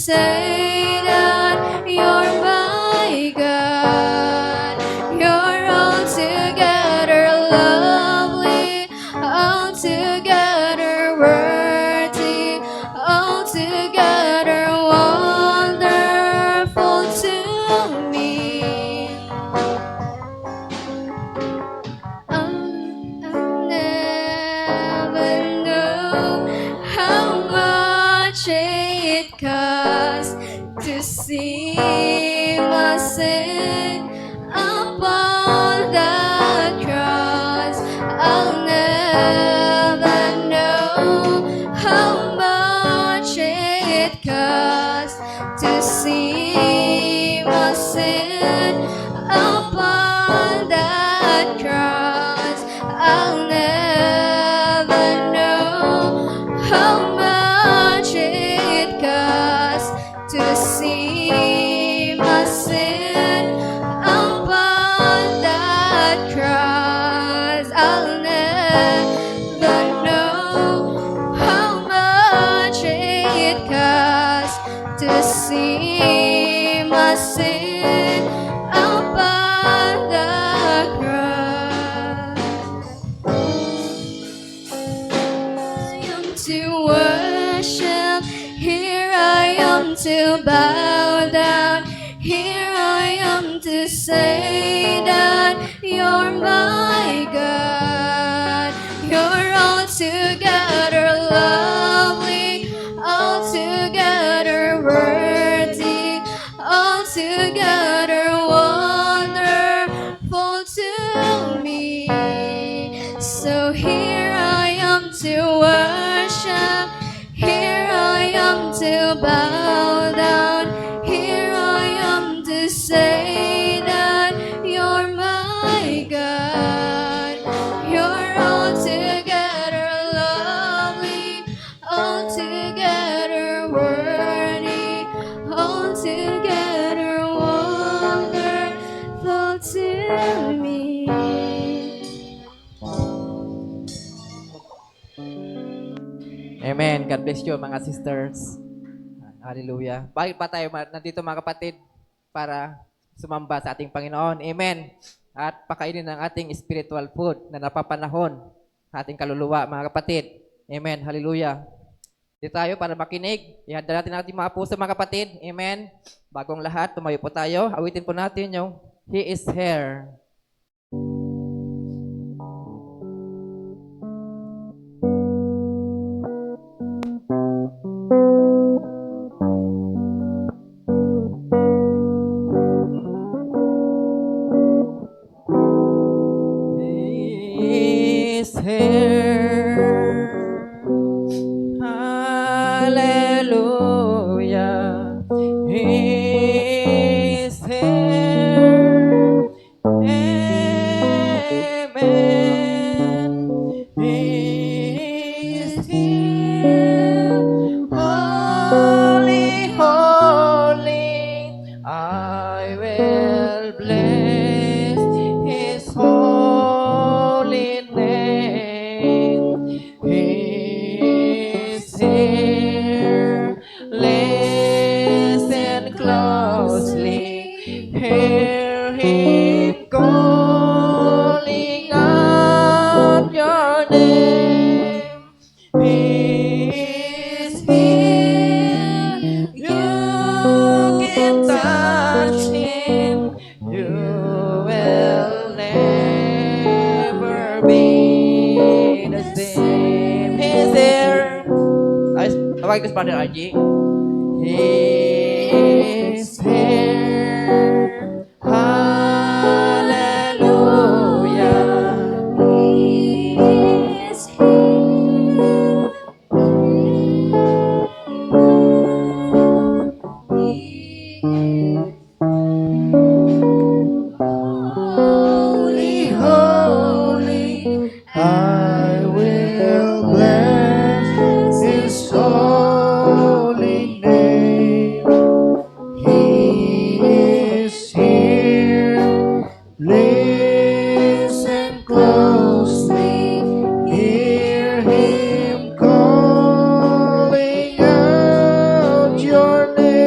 say that you're my God. You're altogether lovely, altogether worthy, altogether wonderful to me. I'll never know how much it costs to see my sin upon the cross. I'll never know how much it costs to see my sin upon that cross. I'll never know how much it costs to see my sin upon that cross. I'll never know how much it costs to see my sin upon the cross. I am to worship, here I am to bow down, here I am to say that you're my God. You're altogether lovely, altogether worthy, altogether wonderful to me. So here I am to worship, here I am to bow down, here I am to say that you're my God. You're altogether lovely, altogether worthy, altogether wonderful to me. Amen. God bless you mga sisters. Hallelujah. Bakit pa tayo nandito mga kapatid para sumamba sa ating Panginoon? Amen. At pakainin ng ating spiritual food na napapanahon sa ating kaluluwa mga kapatid. Amen. Hallelujah. Dito tayo para makinig. Ihanda natin ating mga puso mga kapatid. Amen. Bagong lahat, tumayo po tayo. Awitin po natin yung He is here. He is here. Hallelujah. He is here. Amen. He is here. Holy, holy. I will bless His holy name. He is here. Listen closely. Hear Him calling out your name. He is here. You can touch Him. You will never be the same. He is there. Tawag ko si Brother RG. He is here. Hallelujah. He is here. Holy, holy, I will bless His holy name. He is here. Listen closely. Hear Him calling out your name.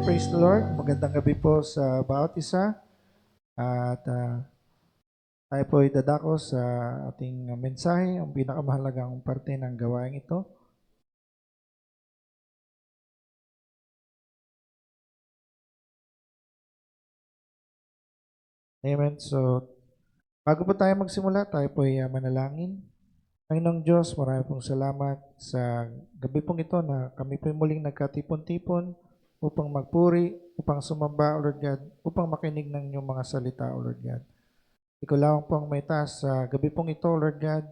praise the Lord. Magandang gabi po sa bawat isa. At tayo po ay dadako sa ating mensahe, ang pinakamahalagang parte ng gawain ito. Amen. So, bago po tayo magsimula, tayo po ay manalangin. Panginoong Diyos, marami pong salamat sa gabi pong ito na kami po muling nagkatipon-tipon upang magpuri, upang sumamba, O Lord God, upang makinig ng inyong mga salita, O Lord God. Ikaw lang po ang may taas sa gabi pong ito, O Lord God.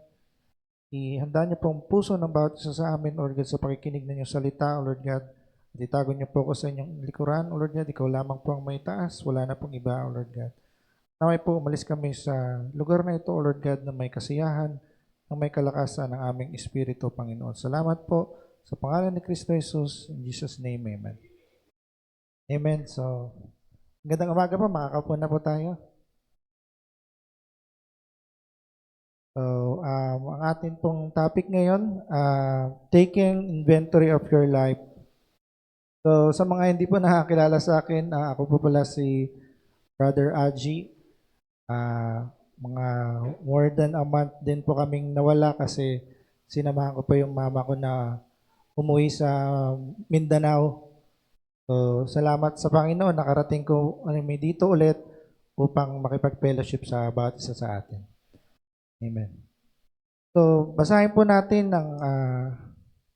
Ihanda niyo pong puso ng bawat isa sa amin, O Lord God, sa pakikinig ng inyong salita, O Lord God. At itago niyo po ako sa inyong likuran, O Lord God. Ikaw lamang po ang may taas, wala na pong iba, O Lord God. Naway po, umalis kami sa lugar na ito, O Lord God, na may kasiyahan, na may kalakasan ng aming Espiritu, Panginoon. Salamat po sa pangalan ni Kristo Jesus. In Jesus' name, Amen. Amen. So, magandang umaga po. Makakaupo na po tayo. So, ang atin pong topic ngayon, taking inventory of your life. So, sa mga hindi po nakakilala sa akin, ako po pala si Brother Aji. Mga more than a month din po kaming nawala kasi sinamahan ko pa yung mama ko na umuwi sa Mindanao. So, salamat sa Panginoon, nakarating ko may dito ulit upang makipag-fellowship sa bawat isa sa atin. Amen. So, basahin po natin ang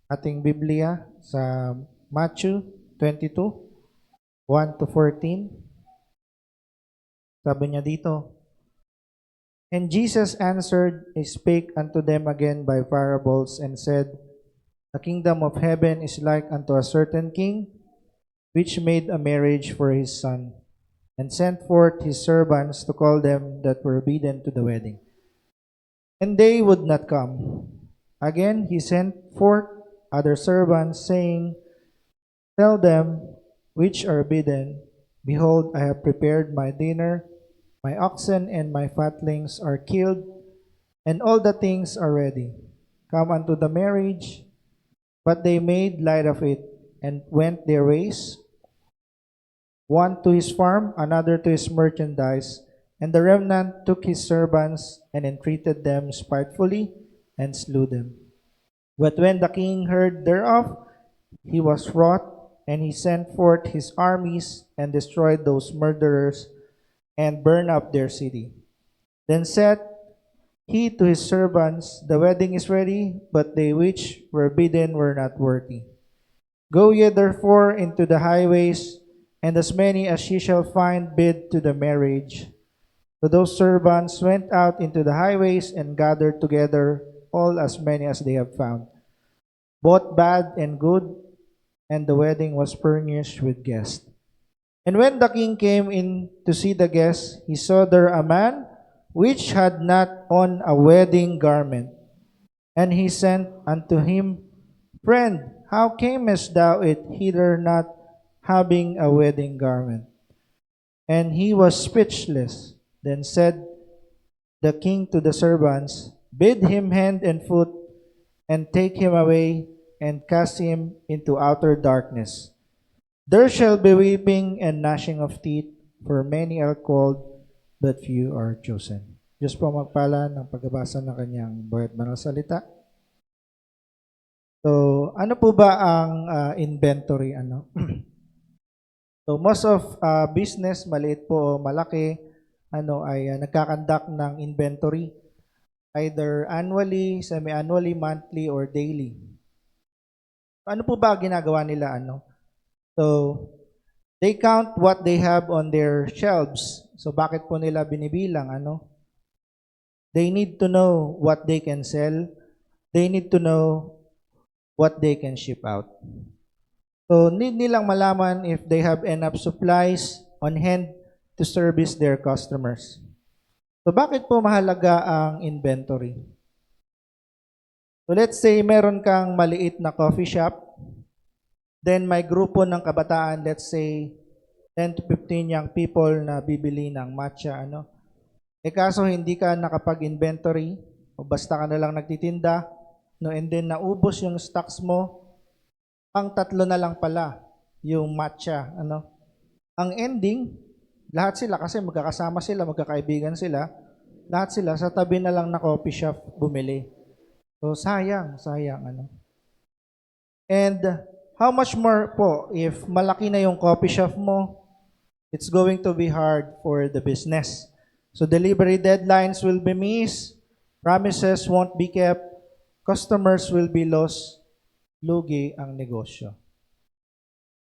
ating Biblia sa Matthew 22, 1 to 14. Sabi niya dito, "And Jesus answered, and spake unto them again by parables, and said, The kingdom of heaven is like unto a certain king, which made a marriage for his son, and sent forth his servants to call them that were bidden to the wedding. And they would not come. Again he sent forth other servants, saying, Tell them which are bidden, Behold, I have prepared my dinner, my oxen and my fatlings are killed, and all the things are ready. Come unto the marriage. But they made light of it, and went their ways, one to his farm, another to his merchandise. And the remnant took his servants, and entreated them spitefully, and slew them. But when the king heard thereof, he was wroth, and he sent forth his armies, and destroyed those murderers, and burned up their city. Then said he to his servants, The wedding is ready, but they which were bidden were not worthy. Go ye therefore into the highways, and as many as ye shall find bid to the marriage. So those servants went out into the highways, and gathered together all as many as they have found, both bad and good, and the wedding was furnished with guests. And when the king came in to see the guests, he saw there a man which had not on a wedding garment. And he sent unto him, Friend, how camest thou hither not having a wedding garment? And he was speechless. Then said the king to the servants, Bid him hand and foot, and take him away, and cast him into outer darkness. There shall be weeping and gnashing of teeth, for many are called, but few are chosen." Diyos po magpala ng pagbabasa ng kanyang bawat banal salita. So, ano po ba ang inventory? So, most of business, maliit po o malaki, ay nagkakandak ng inventory, either annually, semi-annually, monthly, or daily. Ano po ba ginagawa nila? So, they count what they have on their shelves. So, bakit po nila binibilang? They need to know what they can sell. They need to know what they can ship out. So, need nilang malaman if they have enough supplies on hand to service their customers. So, bakit po mahalaga ang inventory? So, let's say meron kang maliit na coffee shop. Then, may grupo ng kabataan, let's say 10 to 15 young people na bibili ng matcha. Kaso hindi ka nakapag-inventory, o basta ka na lang nagtitinda, and then naubos yung stocks mo, pang 3 na lang pala yung matcha, ano. Ang ending, lahat sila kasi magkakasama sila, magkakaibigan sila, lahat sila sa tabi na lang na coffee shop bumili. So sayang, sayang ano. And how much more po if malaki na yung coffee shop mo, it's going to be hard for the business. So delivery deadlines will be missed, promises won't be kept, customers will be lost, lugi ang negosyo.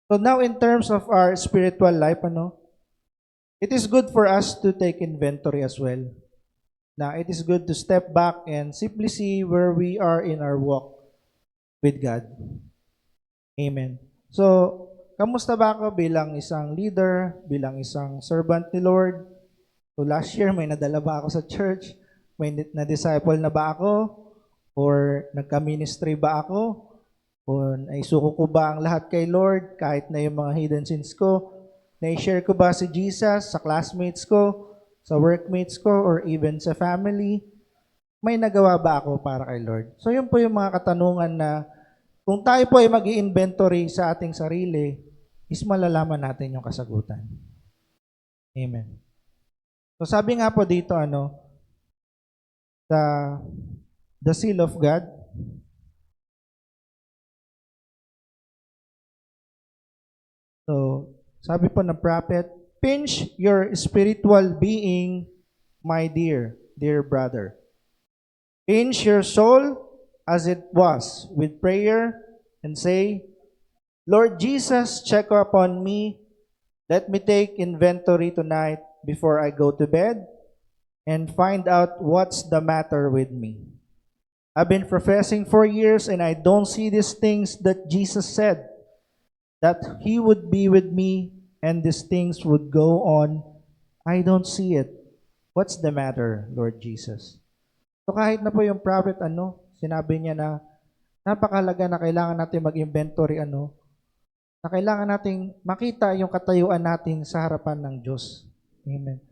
So now in terms of our spiritual life, ano, it is good for us to take inventory as well. Now, it is good to step back and simply see where we are in our walk with God. Amen. So, kamusta ba ako bilang isang leader, bilang isang servant ni Lord? So, last year, may nadala ba ako sa church? May na-disciple na ba ako? Or nagka-ministry ba ako? O naisuko ko ba ang lahat kay Lord, kahit na yung mga hidden sins ko? Na-share ko ba si Jesus sa classmates ko, sa workmates ko, or even sa family? May nagawa ba ako para kay Lord? So, yun po yung mga katanungan na kung tayo po ay mag-i-inventory sa ating sarili, is malalaman natin yung kasagutan. Amen. So, sabi nga po dito, the seal of God. So, sabi po ng prophet, pinch your spiritual being, my dear brother. Pinch your soul as it was with prayer and say, Lord Jesus, check upon me. Let me take inventory tonight before I go to bed and find out what's the matter with me. I've been professing for years and I don't see these things that Jesus said, that He would be with me and these things would go on. I don't see it. What's the matter, Lord Jesus? So kahit na po yung prophet, sinabi niya na napakahalaga na kailangan natin mag-inventory, na kailangan nating makita yung katayuan natin sa harapan ng Diyos. Amen.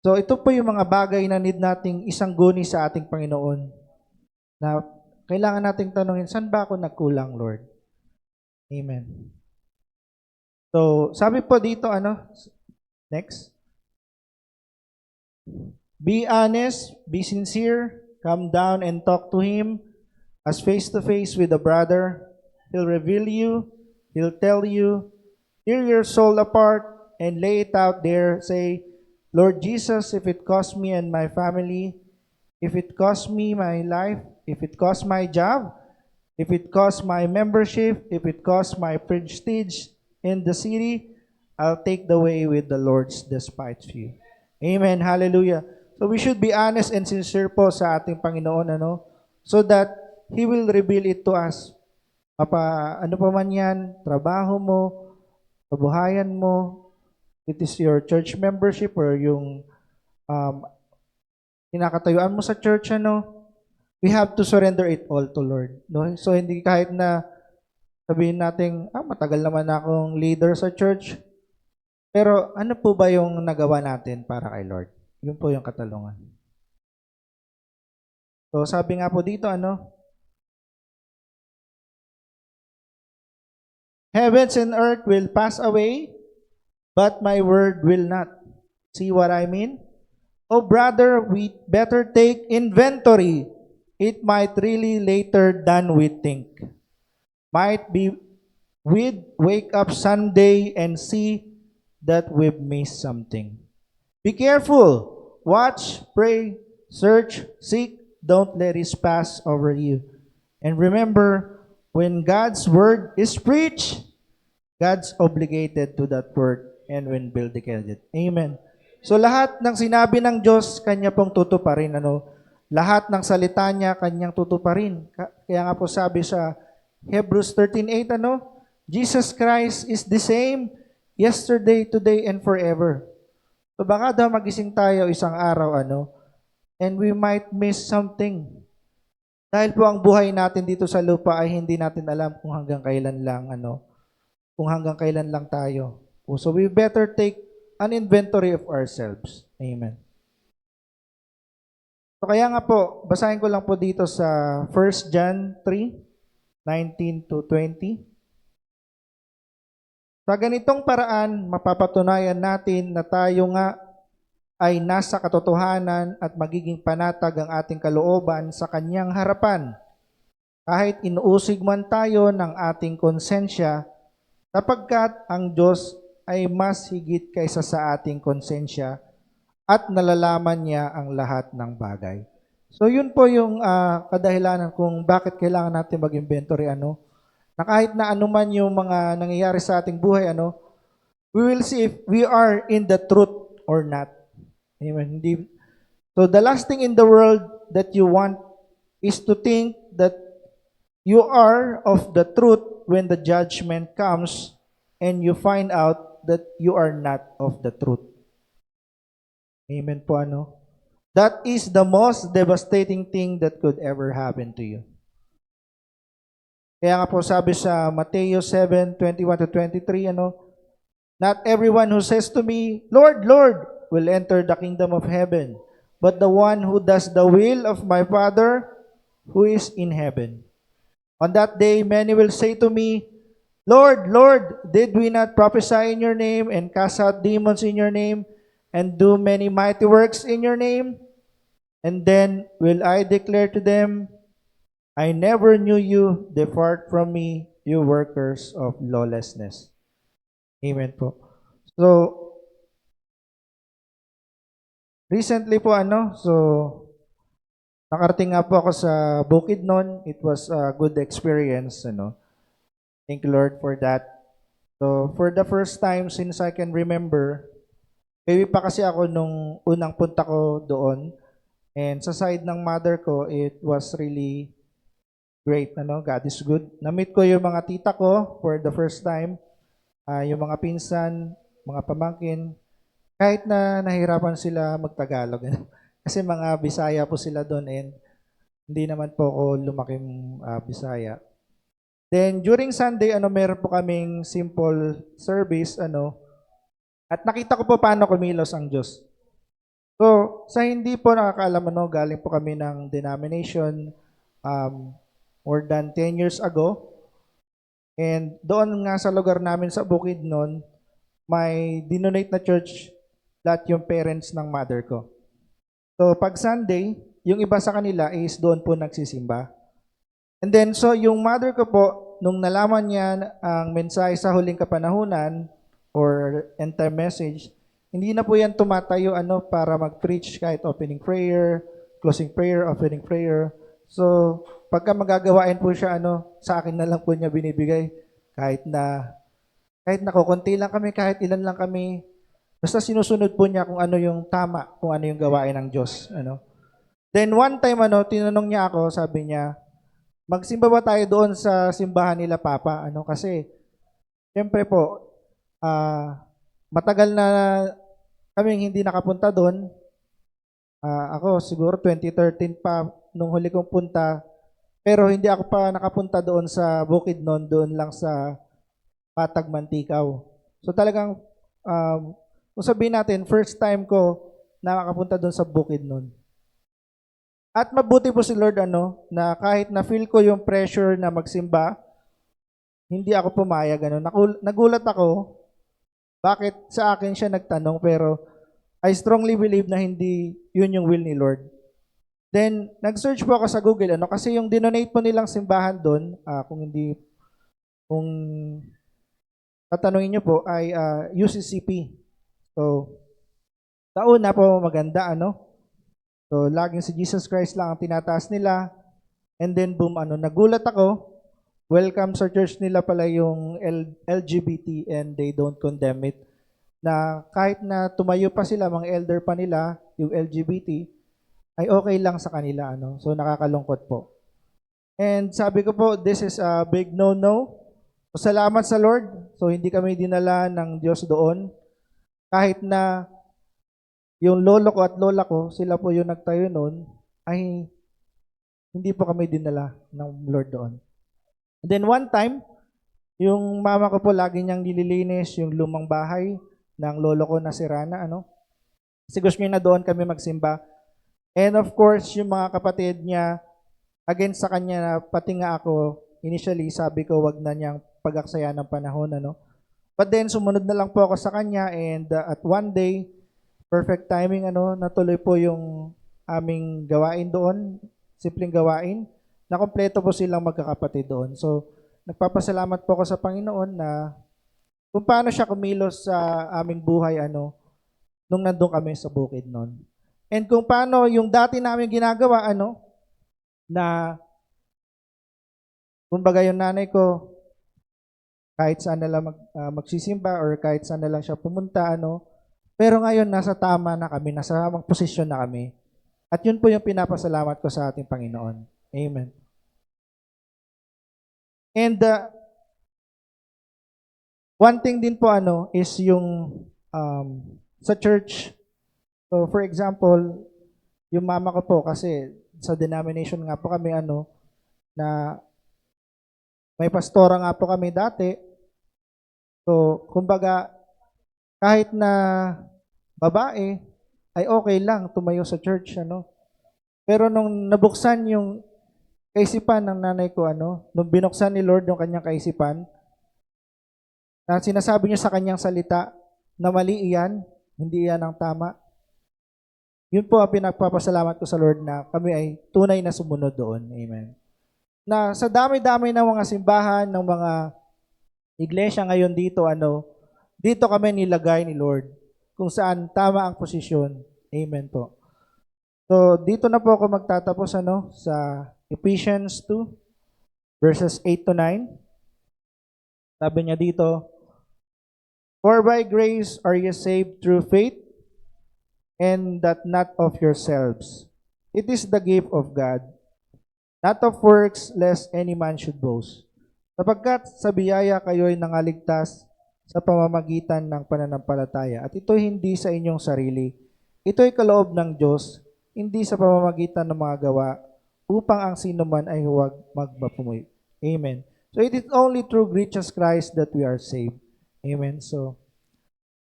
So ito po yung mga bagay na need nating isangguni sa ating Panginoon, na kailangan nating tanungin, saan ba ako nagkulang, Lord? Amen. So, sabi po dito, next. Be honest, be sincere, come down and talk to Him as face-to-face with a brother. He'll reveal you, He'll tell you, tear your soul apart and lay it out there. Say, Lord Jesus, if it costs me and my family, if it costs me my life, if it costs my job, if it costs my membership, if it costs my prestige in the city, I'll take the way with the Lord's despite you. Amen. Hallelujah. So we should be honest and sincere po sa ating Panginoon, so that He will reveal it to us. Ano pa man yan, trabaho mo, kabuhayan mo, it is your church membership or yung kinakatayuan mo sa church, we have to surrender it all to Lord. No? So hindi kahit na sabihin natin, matagal naman na akong leader sa church, pero ano po ba yung nagawa natin para kay Lord? Yun po yung katanungan. So sabi nga po dito, heavens and earth will pass away, but my word will not. See what I mean? Oh brother, we better take inventory. It might really later than we think. Might be we'd wake up someday and see that we've missed something. Be careful. Watch, pray, search, seek. Don't let it pass over you. And remember, when God's word is preached, God's obligated to that word and when vindicated. Amen. So lahat ng sinabi ng Diyos, Kanya pong tutuparin. Lahat ng salita niya, Kanyang tutuparin. Kaya nga po sabi sa Hebrews 13:8, Jesus Christ is the same yesterday, today, and forever. So baka daw magising tayo isang araw, and we might miss something. Dahil po ang buhay natin dito sa lupa ay hindi natin alam kung hanggang kailan lang, kung hanggang kailan lang tayo. So we better take an inventory of ourselves. Amen. So kaya nga po, basahin ko lang po dito sa 1 John 3:19 to 20. Sa ganitong paraan, mapapatunayan natin na tayo nga ay nasa katotohanan at magiging panatag ang ating kalooban sa kanyang harapan. Kahit inuusig man tayo ng ating konsensya, sapagkat ang Diyos ay mas higit kaysa sa ating konsensya at nalalaman niya ang lahat ng bagay. So yun po yung kadahilanan kung bakit kailangan natin mag-inventory na kahit na anuman yung mga nangyayari sa ating buhay we will see if we are in the truth or not. Amen. So the last thing in the world that you want is to think that you are of the truth when the judgment comes and you find out that you are not of the truth. Amen po That is the most devastating thing that could ever happen to you. Kaya nga po sabi sa Mateo 7:21-23, not everyone who says to me, Lord, Lord, will enter the kingdom of heaven, but the one who does the will of my Father who is in heaven. On that day, many will say to me, Lord, Lord, did we not prophesy in your name and cast out demons in your name and do many mighty works in your name? And then will I declare to them, I never knew you, depart from me, you workers of lawlessness. Amen po. So, recently po nakarating nga po ako sa Bukidnon. It was a good experience, Thank you, Lord, for that. So, for the first time since I can remember, baby pa kasi ako nung unang punta ko doon. And sa side ng mother ko, it was really great, God is good. Na-meet ko yung mga tita ko for the first time, yung mga pinsan, mga pamangkin, kahit na nahirapan sila magtagalog. Kasi mga Bisaya po sila doon and hindi naman po ako lumaking Bisaya. Then during Sunday, meron po kaming simple service, at nakita ko po paano kumilos ang Diyos. So, sa hindi po nakakaalam, galing po kami ng denomination more than 10 years ago. And doon nga sa lugar namin sa Bukidnon, may dinonate na church lahat yung parents ng mother ko. So, pag Sunday, yung iba sa kanila is doon po nagsisimba. And then, so yung mother ko po, nung nalaman niya ang mensahe sa huling kapanahunan or end time message, hindi na po yan tumatayo para mag-preach kahit opening prayer, closing prayer, opening prayer. So, pagka magagawain po siya, sa akin na lang po niya binibigay. Kahit na kukunti lang kami, kahit ilan lang kami, basta sinusunod po niya kung ano yung tama, kung ano yung gawain ng Diyos. Then one time, tinanong niya ako, sabi niya, magsimba ba tayo doon sa simbahan nila, Papa? Kasi, siyempre po, matagal na kaming hindi nakapunta doon. Ako, siguro 2013 pa, nung huli kong punta, pero hindi ako pa nakapunta doon sa Bukidnon, doon lang sa Patag, Mantikaw. So talagang, kung sabihin natin, first time ko nakakapunta doon sa Bukidnon. At mabuti po si Lord, na kahit na-feel ko yung pressure na magsimba, hindi ako pumayag, Nagulat ako, bakit sa akin siya nagtanong, pero I strongly believe na hindi yun yung will ni Lord. Then, nag-search po ako sa Google, kasi yung dinonate po nilang simbahan doon, kung tatanungin nyo po, ay UCCP. So, tauna po maganda, So, laging si Jesus Christ lang ang tinataas nila. And then, boom, nagulat ako. Welcome sa church nila pala yung LGBT and they don't condemn it. Na kahit na tumayo pa sila, mga elder pa nila, yung LGBT, ay okay lang sa kanila, So, nakakalungkot po. And sabi ko po, this is a big no-no. So, salamat sa Lord. So, hindi kami dinala ng Diyos doon. Kahit na yung lolo ko at lola ko, sila po yung nagtayo noon, ay hindi po kami dinala ng Lord doon. And then one time, yung mama ko po lagi niyang nililinis yung lumang bahay ng lolo ko na sira na, Kasi gusto niya na doon kami magsimba. And of course, yung mga kapatid niya, against sa kanya, pati nga ako, initially sabi ko wag na niyang pag-aksaya ng panahon, But then, sumunod na lang po ako sa kanya and at one day, perfect timing, natuloy po yung aming gawain doon, simpleng gawain, na kompleto po silang magkakapatid doon. So, nagpapasalamat po ako sa Panginoon na kung paano siya kumilos sa aming buhay, nung nandun kami sa bukid noon. And kung paano yung dati namin ginagawa, na kumbaga yung nanay ko, kahit saan na lang magsisimba or kahit saan na lang siya pumunta, pero ngayon nasa tama na kami, nasa tamang posisyon na kami. At yun po yung pinapasalamat ko sa ating Panginoon. Amen. And one thing din po is yung sa church. So for example, yung mama ko po kasi sa denomination nga po kami na may pastora nga po kami dati. So kumbaga kahit na babae ay okay lang tumayo sa church Pero nung nabuksan yung kaisipan ng nanay ko nung binuksan ni Lord yung kanyang kaisipan, na sinasabi niya sa kanyang salita na mali iyan, hindi iyan ang tama. Yun po ang pinagpapasalamat ko sa Lord na kami ay tunay na sumunod doon. Amen. Na sa dami-dami ng mga simbahan, ng mga iglesia ngayon dito, dito kami nilagay ni Lord kung saan tama ang posisyon. Amen po. So, dito na po ako magtatapos sa Ephesians 2, verses 8 to 9. Sabi niya dito, "For by grace are you saved through faith, and that not of yourselves. It is the gift of God, not of works, lest any man should boast. Sapagkat sa biyaya kayo'y nangaligtas sa pamamagitan ng pananampalataya. At ito'y hindi sa inyong sarili. Ito'y kaloob ng Diyos, hindi sa pamamagitan ng mga gawa, upang ang sino man ay huwag magmapumoy." Amen. So it is only through Jesus Christ that we are saved. Amen. So,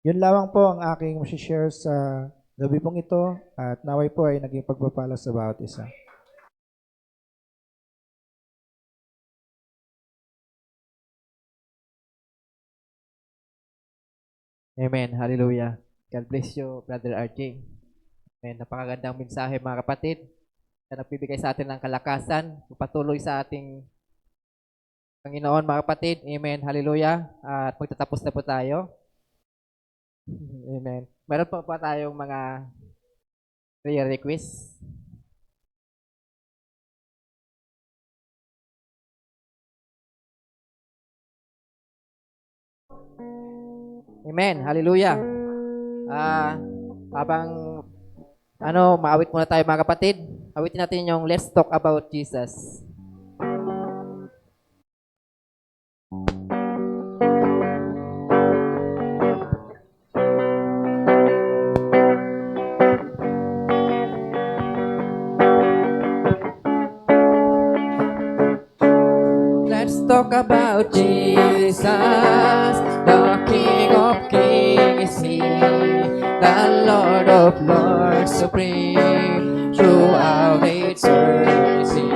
yun lamang po ang aking share sa gabi pong ito at naway po ay naging pagpapala sa bawat isa. Amen. Hallelujah. God bless you, Brother RJ. Amen. Napakagandang mensahe mga kapatid na nagbibigay sa atin ng kalakasan, patuloy sa ating Panginoon mga kapatid. Amen. Hallelujah. At magtatapos na po tayo. Amen. Meron pa tayong mga prayer requests. Amen. Hallelujah. Habang maawit muna tayo mga kapatid. Awitin natin yung Let's Talk About Jesus. Let's talk about Jesus, the King of Kings is He, the Lord of Lords supreme, throughout eternity.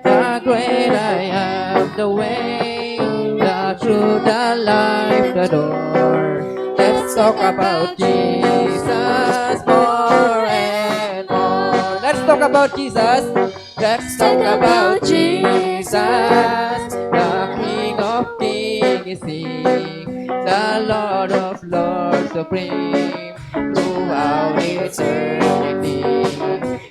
The great I am, the way, the truth, the life, the door. Let's talk about Jesus more and more. Let's talk about Jesus. Let's talk about Jesus, the King of Kings is He, the Lord of Lords supreme, throughout eternity.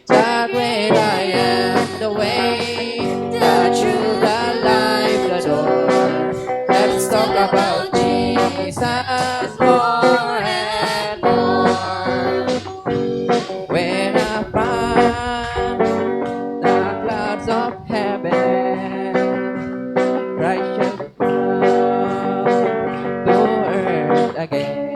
The great I am, the way, the truth, the life, the door. Let's talk about Jesus more and more. When I find the clouds of heaven, Christ shall come to earth again.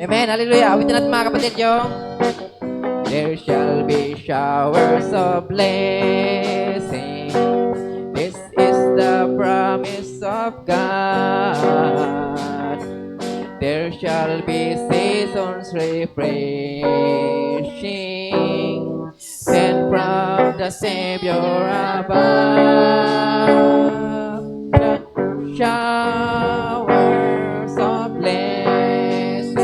Amen. Hallelujah. Awitin natin mga kapatid yung there shall be showers of blessing. This is the promise of God. There shall be seasons refreshing, sent from the Savior above. The showers of blessings,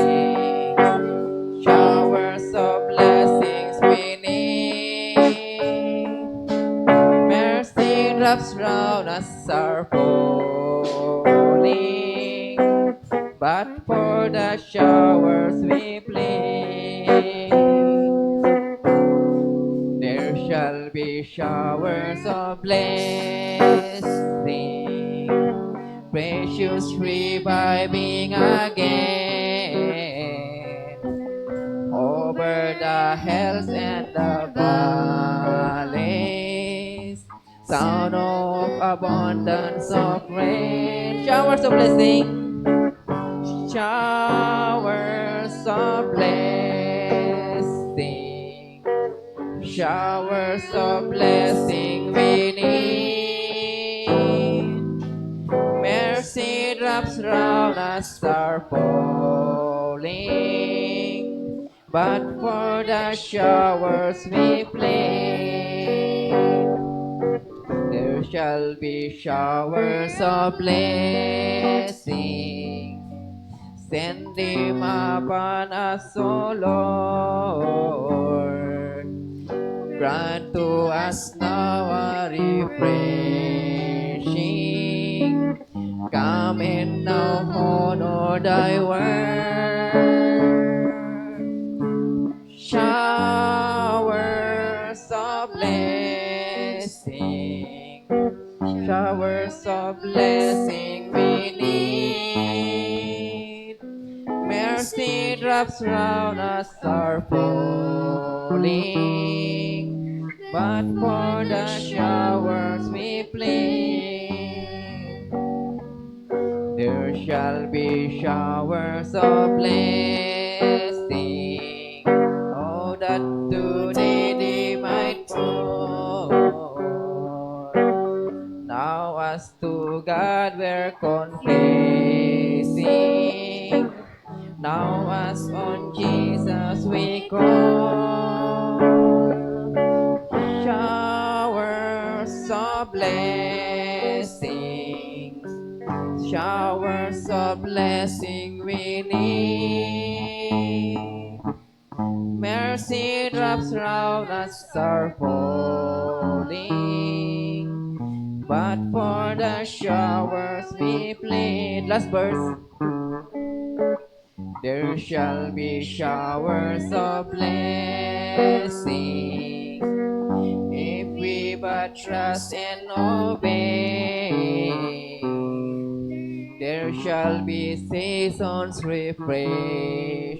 showers of blessings we need. Mercy drops round us are falling, but for the showers we plead. There shall be showers of blessing, precious reviving again, over the hills and the valleys, sound of abundance of rain. Showers of blessing, showers of blessing, showers of blessing we need. Mercy drops round us are falling, but for the showers we plead. There shall be showers of blessing, send them upon us, O Lord. Grant to us now a refreshing. Come and now honor thy word. Showers of blessing, showers of blessing we need. Mercy drops round us are falling, but for the showers we plead. There shall be showers of blessing, oh that today they might fall. Now as to God we're confessing, now as on Jesus we call. Showers of blessings, showers of blessing we need. Mercy drops round us are falling, but for the showers we plead. Last verse. There shall be showers of blessing, if we but trust and obey. There shall be seasons refreshing,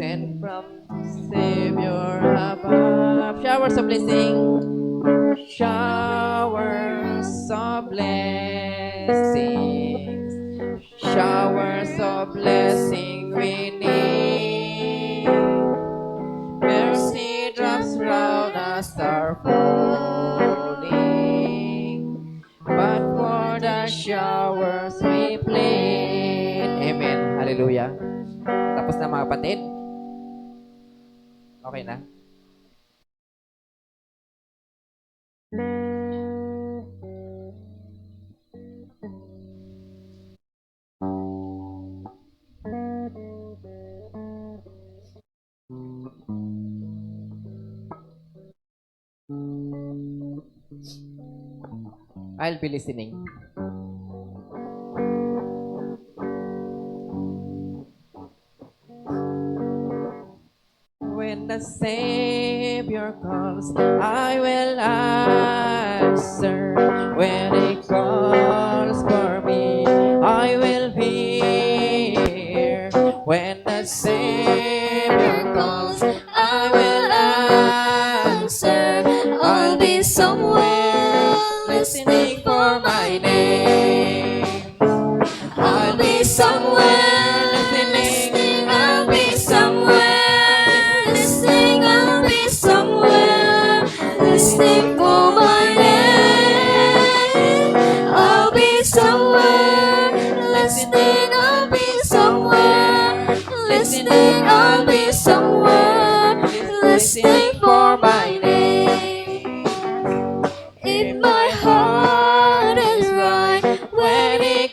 sent from Savior above. Showers of blessing, showers of blessings, showers of blessing we need. Mercy drops round us are falling, but for the showers we plead. Amen. Hallelujah. Tapos na mga kapatid. Okay na? I'll be listening. When the Savior calls, I will answer. When He calls for me, I will be here. When the Savior calls, I will answer. I'll be somewhere Listening for my name. I'll be somewhere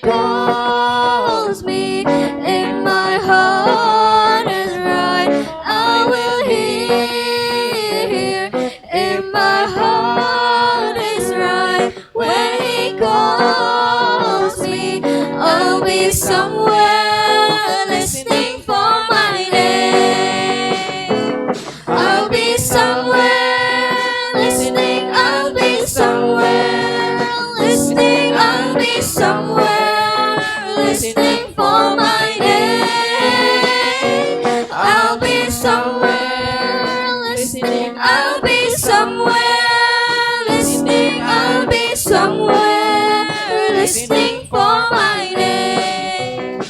calls me, and my heart is right, I will hear. And my heart is right when He calls me. I'll be somewhere listening for my name. I'll be somewhere listening. I'll be somewhere listening. I'll be somewhere listening for my name. I'll be somewhere listening. I'll be somewhere listening. I'll be somewhere listening for my name.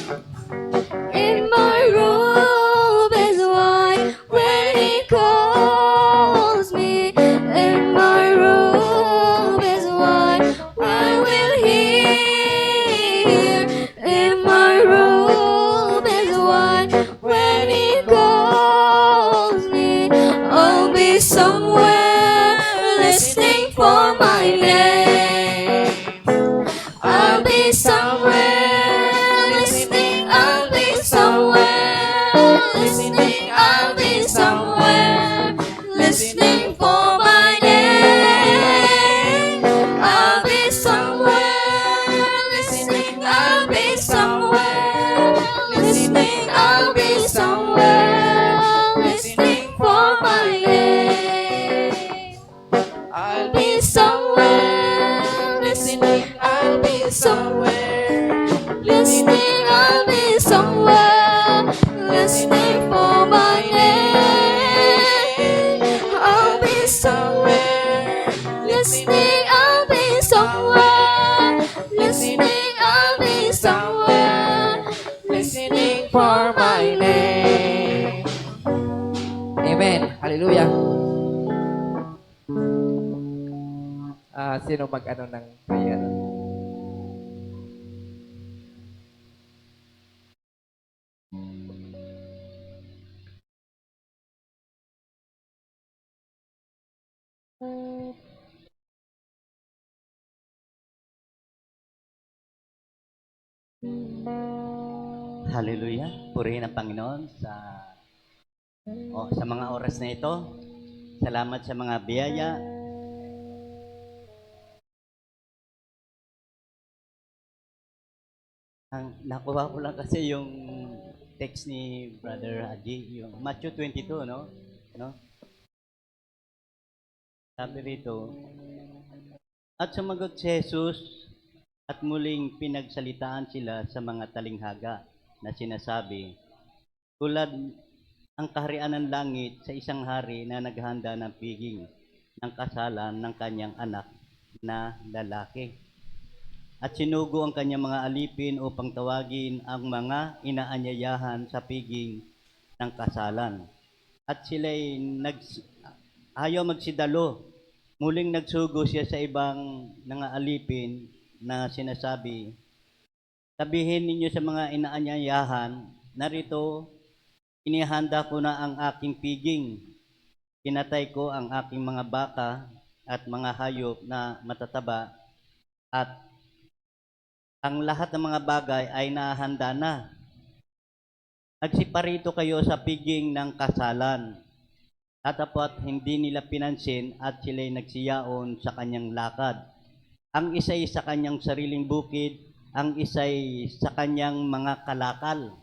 In my robe is white when He calls me. In my robe is white, I will hear. In my robe is white when He calls me. I'll be somewhere listening for my name. I'll be somewhere listening. I'll be somewhere listening. I'll be somewhere listening for my name. I'll be somewhere listening. I'll be somewhere listening. I'll be somewhere listening for my name. I'll be somewhere listening. I'll be somewhere listening. I'll be somewhere listening for my name. I'll be somewhere listening. I'll be somewhere listening. I'll be somewhere listening for my name. Amen. Hallelujah. Sino mag-ano ng prayer? Hallelujah. Purihin ang Panginoon sa mga oras na ito. Salamat sa mga biyaya. Nakuha ko lang kasi yung text ni Brother Haji, yung Matthew 22, no? Sabi rito, at sumagot si Jesus at muling pinagsalitaan sila sa mga talinghaga na sinasabi, tulad ang kaharian ng langit sa isang hari na naghanda ng piging ng kasalan ng kanyang anak na lalaki. At sinugo ang kanyang mga alipin upang tawagin ang mga inaanyayahan sa piging ng kasalan. At sila'y ayaw magsidalo. Muling nagsugo siya sa ibang mga alipin na sinasabi, sabihin ninyo sa mga inaanyayahan, narito, inihanda ko na ang aking piging. Pinatay ko ang aking mga baka at mga hayop na matataba at ang lahat ng mga bagay ay nahanda na. Nagsiparito kayo sa piging ng kasalan. Tatapot hindi nila pinansin at sila'y nagsiyaon sa kanyang lakad. Ang isa'y sa kanyang sariling bukid, ang isa'y sa kanyang mga kalakal.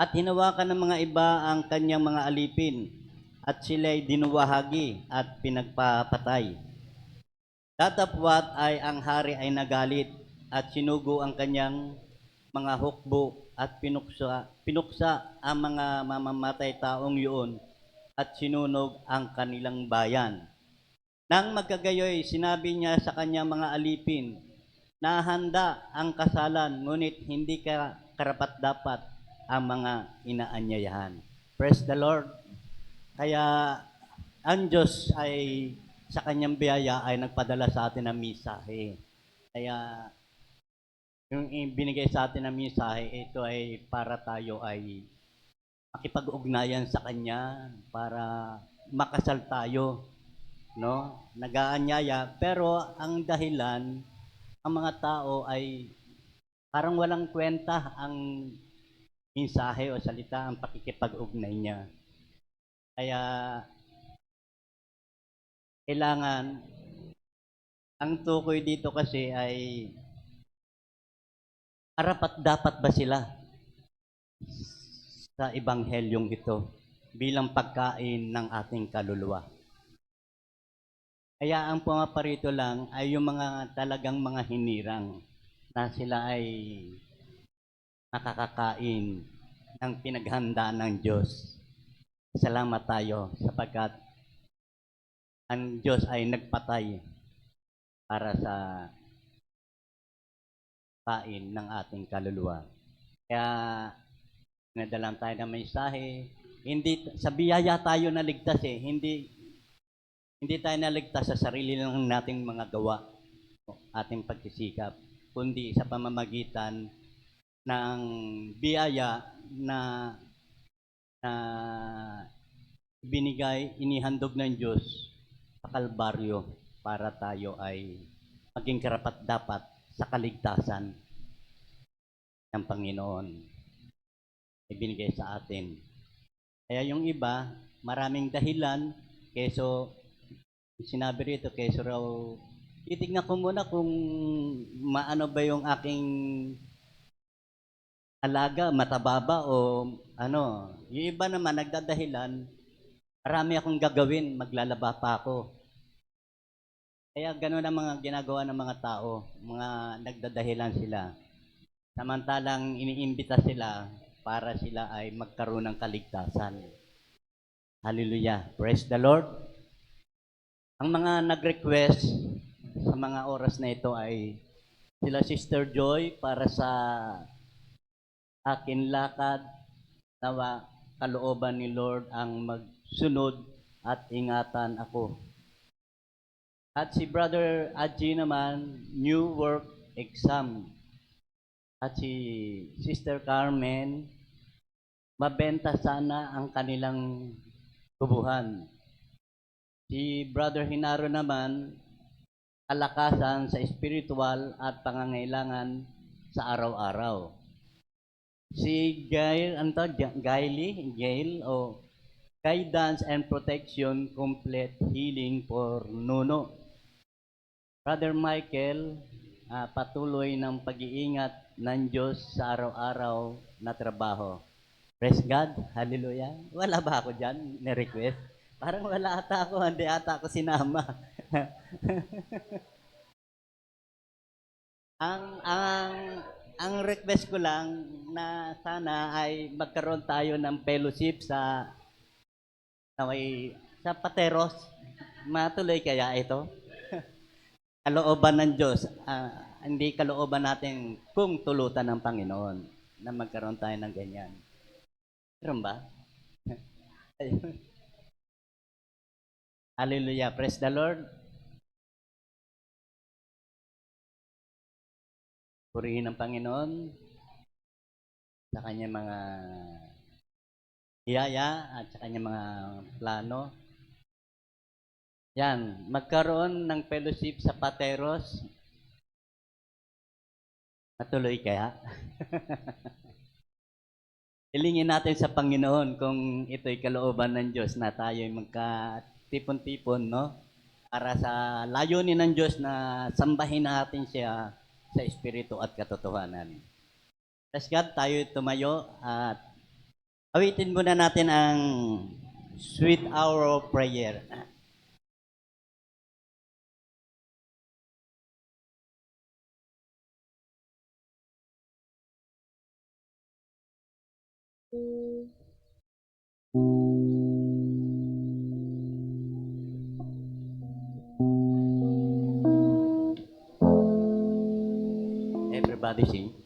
At hinawakan ng mga iba ang kanyang mga alipin, at sila'y dinuwahagi at pinagpapatay. Tatapwat ay ang hari ay nagalit, at sinugo ang kanyang mga hukbo at pinuksa ang mga mamamatay taong yun at sinunog ang kanilang bayan. Nang magkagayoy, sinabi niya sa kanyang mga alipin, na handa ang kasalan, ngunit hindi karapat-dapat ang mga inaanyayahan. Praise the Lord. Kaya ang Diyos ay sa kanyang biyaya ay nagpadala sa atin ng misahe. Kaya yung binigay sa atin ng mensahe, ito ay para tayo ay makipag-ugnayan sa Kanya, para makasal tayo, no? Nag-aanyaya, pero ang dahilan, ang mga tao ay Parang walang kwenta ang mensahe o salita, ang pakikipag-ugnay niya. Kaya kailangan, ang tukoy dito kasi ay karapat dapat ba sila sa ebanghelyong ito bilang pagkain ng ating kaluluwa. Kaya ang pumaparito lang ay yung mga talagang mga hinirang na sila ay nakakakain ng pinaghanda ng Diyos. Salamat tayo sapagkat ang Diyos ay nagpatay para sa kain ng ating kaluluwa. Kaya nadalang tayo ng mensahe, hindi sa biyaya tayo naligtas hindi tayo naligtas sa sarili lang nating mga gawa, ating pagsisikap, kundi sa pamamagitan ng biyaya na binigay, inihandog ng Diyos sa Kalbaryo para tayo ay maging karapat-dapat sa kaligtasan ng Panginoon ibinigay sa atin. Kaya yung iba, maraming dahilan, keso sinabi rito, keso raw, titignan ko muna kung maano ba yung aking alaga, mataba ba o ano. Yung iba naman, nagdadahilan, marami akong gagawin, maglalaba pa ako. Kaya gano'n ang mga ginagawa ng mga tao, mga nagdadahilan sila. Samantalang iniimbita sila para sila ay magkaroon ng kaligtasan. Hallelujah. Praise the Lord. Ang mga nag-request sa mga oras na ito ay sila Sister Joy para sa akin lakad nawa kalooban ni Lord ang magsunod at ingatan ako. At si Brother Adji naman, new work exam. At si Sister Carmen, mabenta sana ang kanilang tubuhan. Si Brother Hinaro naman, kalakasan sa spiritual at pangangailangan sa araw-araw. Si Gail, Gail o Guidance and Protection, Complete Healing for Nuno. Brother Michael, patuloy ng pag-iingat ng Diyos sa araw-araw na trabaho. Praise God. Hallelujah. Wala ba ako dyan? Na-request? Parang wala ata ako. Hindi ata ako sinama. ang request ko lang na sana ay magkaroon tayo ng fellowship sa Pateros. Matuloy kaya ito? Kalooban ng Diyos, hindi kalooban natin kung tulutan ng Panginoon na magkaroon tayo ng ganyan. Meron ba? Hallelujah. Praise the Lord. Purihin ang Panginoon sa kanyang mga hiyaya at sa kanyang mga plano. Yan, magkaroon ng fellowship sa Pateros. Matuloy kaya? Hilingin natin sa Panginoon kung ito'y kalooban ng Diyos na tayo'y magkatipon-tipon, no? Para sa layunin ng Diyos na sambahin natin siya sa espiritu at katotohanan. Praise God, tayo tumayo at awitin muna natin ang Sweet Hour of Prayer. Everybody sing.